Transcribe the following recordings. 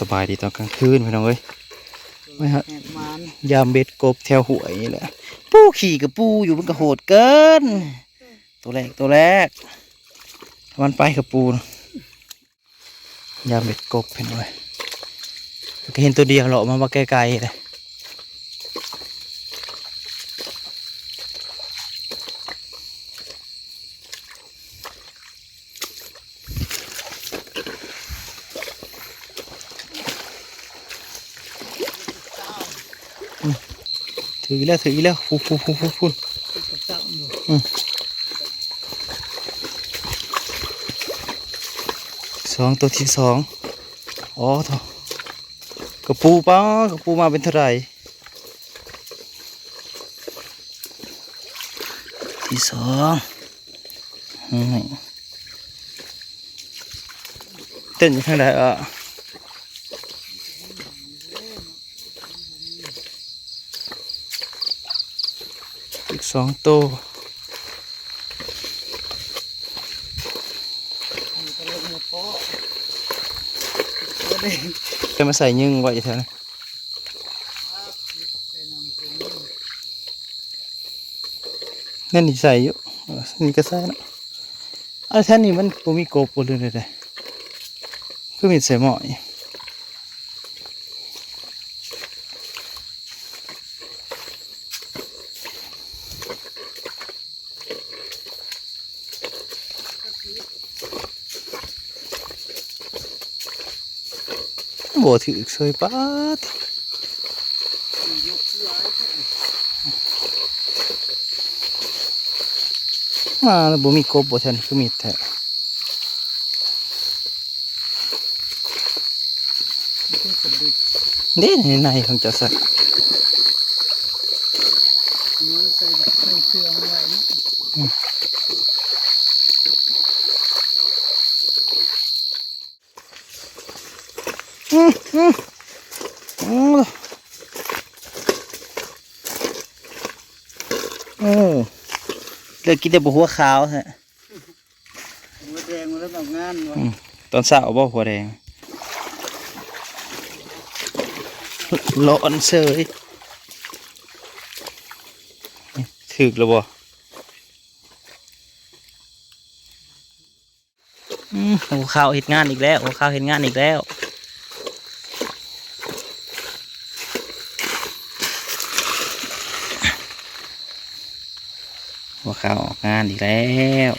สบายดีตอนกลางคืนพี่น้องเอ้ยไม่ฮะยามเบ็ดกบแถวหวยนี่แหละปูขี่กับปูอยู่มันก็โหดเกินตัวแรกมันไปกับปูนะยามเบ็ดกบพี่น้องเอ้ยก็เห็นตัวเดียวเหรอมาไกลๆเลยถือแล้วฟูตัวที่สองอ๋อทอกระปูมาเป็นเท่าไหร่ที่สองเต้นอยู่ข้างใดอีก2 ตัวจะมาใส่ยึงไว้แถวนี้นั่นนี่ใส่อยู่นี่ก็ใส่นะแท่นี้มันบ่มีกบบ่เลยเลยคือมีใส่หม้อบ่ถือเคยปัดแล้วบ่มีกบบ่แทนคือมีแท้เด่นในของเจ้าสัตว์เลยกินแต่หัวขาวฮะหัวแดงมันแล้วแบบงานตอนเช้าบ่หัวแดงร้อนเสยถึกแล้วบ่หัวขาวเห็นงานอีกแล้วหัวขาวเห็นงานอีกแล้วหัวขาวออกงานอีกแล้ว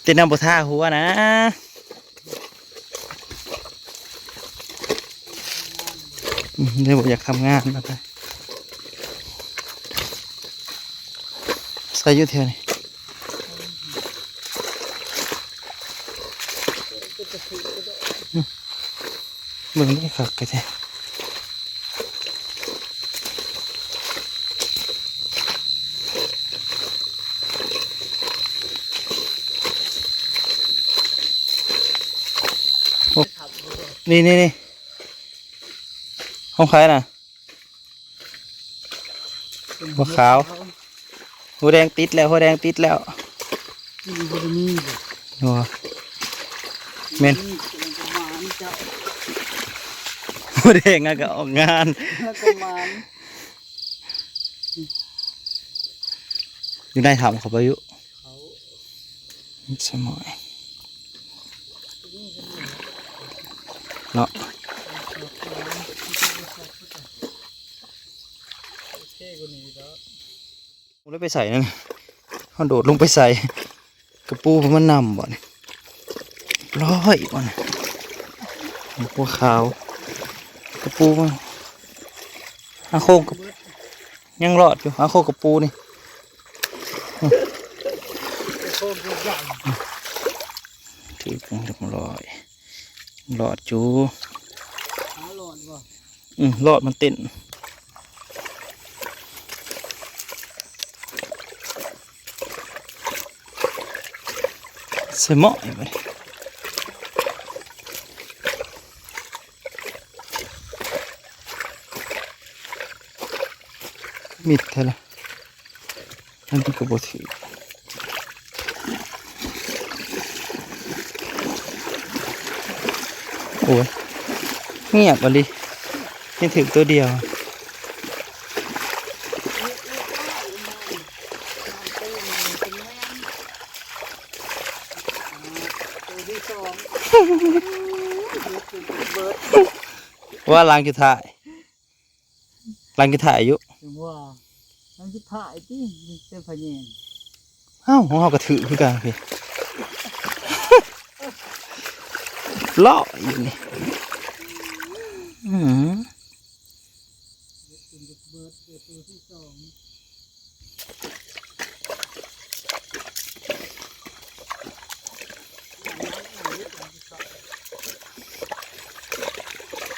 เต้นน้ำบท่าหัวนะเดี๋ยวผมอยากทำงานนะไปใส่ยุ่เทียวนี่มึงไม่ขักกันใช่นี่ห้องใครน่ะหัวขาวหัวแดงติดแล้วหัวเมนหัวแดงก็ออกงานอยู่ได้ทำเขาไปอยู่สมอยเนาะแล้วไปใส่นั่นเขาโดดลงไปใส่กระปูมันนำบ่เนี่ยร้อยบ่เนี่ยหัวขาวกระปูมันอาโคกยังรอดอยู่อาโคกระปูนี่ถือกันเรียบร้อยหลอดจูหลอดมันเต้นเสมอไป มิดเท่าไรอันที่กระบอกถือโอ้ยเงียบอ่ะลินี่ถึงตัวเดียวว่าล้างจะถ่ายล้างจะถ่ายอยู่ว่าล้างจะถ่ายที่เจ้าพญานของเรากระถือคือกันพี่ล่ออยู่นี่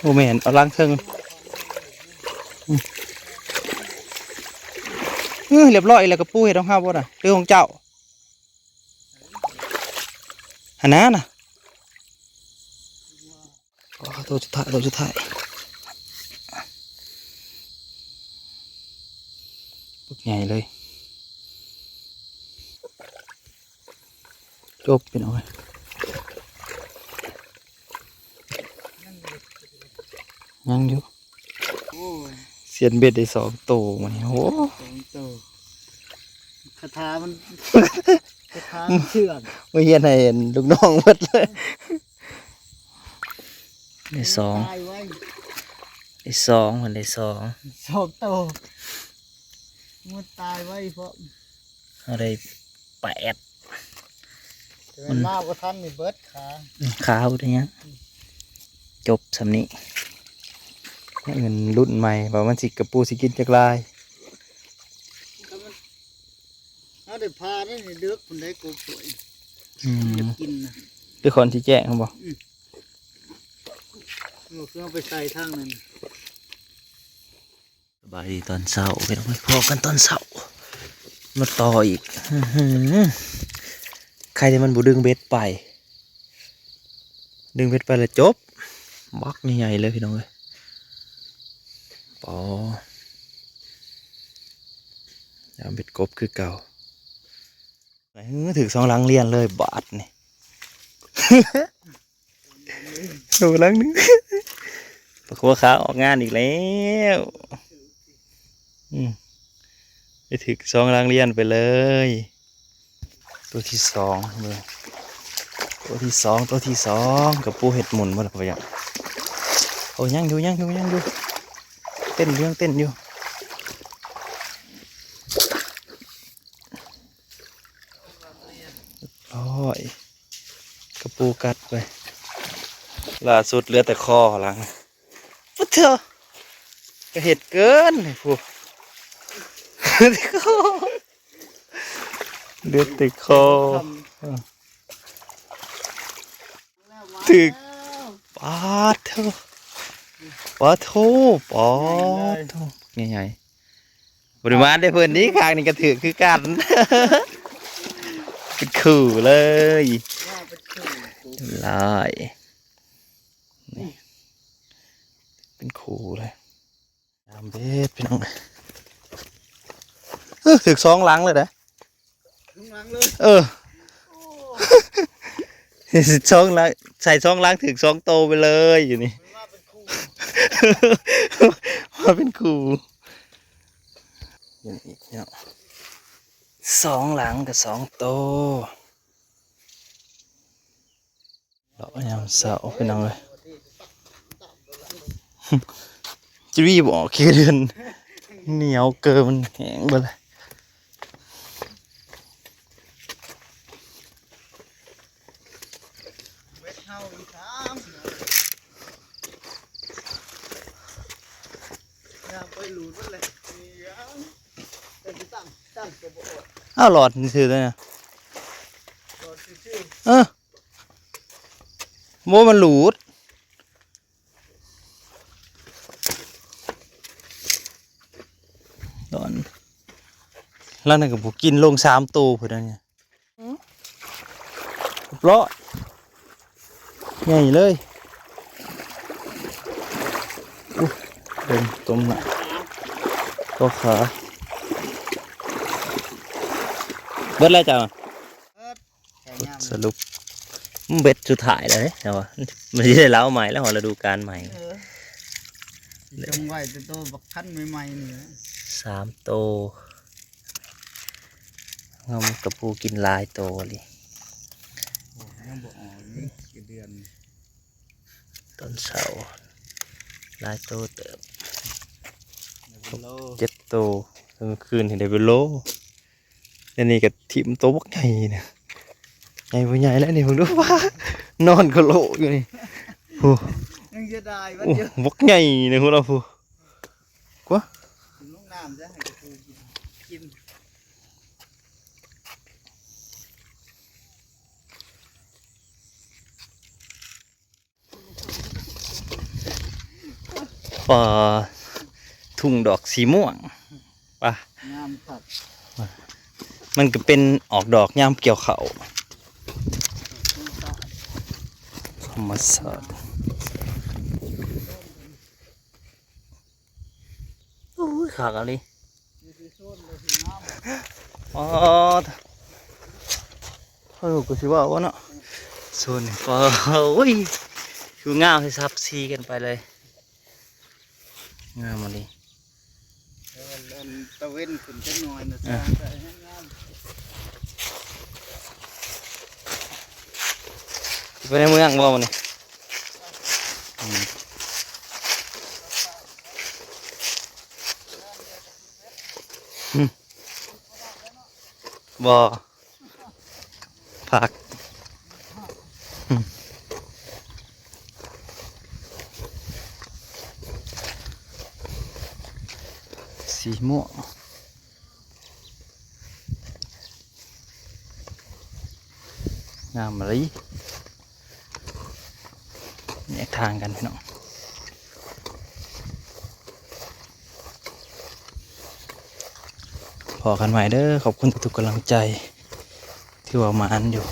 โอ้แม่นเอาล้างเทิงเรียบร้อยแล้วก็ปูเห็ดของข้าวบ่น่ะเรื่องของเจ้าหันหน้าน่ะตัวสุดท้ายปุ๊กใหญ่เลยจบเป็นเอาไว้ยังอยู่เสียนเบ็ดได้2 ตัวมันโอ้2 ตัวคาถามันเชื่องไม่เห็นให้เห็นลูกน้องหมดเลยได้2มันได้2 2 ตัวมันตายไว้เพราะอะไร8มันมากกว่าท่านมีเบิร์ดขาวได้ยังจบสำนี้เงินรุ่นใหม่บอกมันสิกระปูสิกินจากลายเอาได้พาได้เดือกคนได้กบสวยกินนะด้วยคนที่แจ้งเขาบอกเครื่องไปใส่ทางนั้นสบายดีตอนเช้าเป็นไปพอกันตอนเช้ามาต่ออีกใครที่มันบูดึงเบ็ดไปแล้วจบบักใหญ่เลยพี่น้องเลยปอยามเบ็ดกบคือเก่าถือ2 หลังเรียนเลยบาทนี่ดูหลังนึงปะคัวขาออกงานอีกแล้วไปถือ2 หลังเรียนไปเลยตัวที่2เลยตัวที่2กับปูเห็ดหมุนมาแล้วพอยังโอ้ยังอยู่เต้นอยู่โอ้ยกระปูกัดไปล่าสุดเหลือแต่คอหลังปุ๊บเถอะก็เห็ดเกินเลยพูเลือดติดคอถึกปาดเถอะปาดโถใหญ่ๆปริมาณได้เพื่อนนี้ข้างนี่ก็ถือคือกันเป็นขู่เลยลายนี่เป็นขู่เลยยามเบ็ดพี่น้องถือ2 หลังเลยนะ2 หลังใส่2 หลังถือ2 โตไปเลยอยู่นี่มาเป็นขู่อย่างอีกเนาะ2 หลังกับ2 โตเราพยายามเสาไปน้องเลยจะรีบออกเดือนเหนียวเกินมันแห้งไปเลยหลอดนี่คืออะไรนะโมมันหลุดตอนแล้วนั่นกับผมกินลง3 ตัวพอดีเนี่ยเพราะใหญ่เลยเดินต้มหนักก็ขา เบิดแล้วจ้ะ แค่ยาม สรุปเบ็ดสุดท้ายแล้วเนี่ยว่ามันจะได้เล้าใหม่แล้วฤดูกาลใหม่ จงไว้แต่โตบักคันใหม่ๆนี่นะ 3 โตงมกระปูกินหลายโตเลย โอ้ยังบ่ออกนี่กี่เดือน ต้นเสาหลายโตเติบ ในโล 7 โตกลางคืนเห็นได้เป็นโลอันนี้ก็ทิมโตบักใหญ่เนี่ยใหญ่บ่ใหญ่แล้วนี่ผมดูว่านอนก็โลอยู่นี่โอ้ ยังจะได้วัน โอ้ เดียว บักใหญ่เนี่ยพวกเราพูกว่า ถึงลูกน้ำจะให้กระปูกิน ป่าทุ่งดอกสีม่วงป่ะ น้ำผัก มันก็เป็นออกดอกยามเกี่ยวเขาวธรรมศาสตร์โอ้ยขากอะไร มีที่โซนเลยที่น้ำ อ๋อเฮ้ยกูสิว่าว่าเนาะส่วนนี้ก็โอ้ยคืองามให้ซับซีกันไปเลยงามมาดิ แล้วตะเว้นขึ้นจังหน่อยนะจ๊ะแต่ให้งาม ไปในเมืองบ่มันนี่บ่ผักสีม่วงงามเลยแยกทางกันพี่น้องพอกันใหม่เด้อขอบคุณทุกๆกำลังใจที่ว่ามาอันอยู่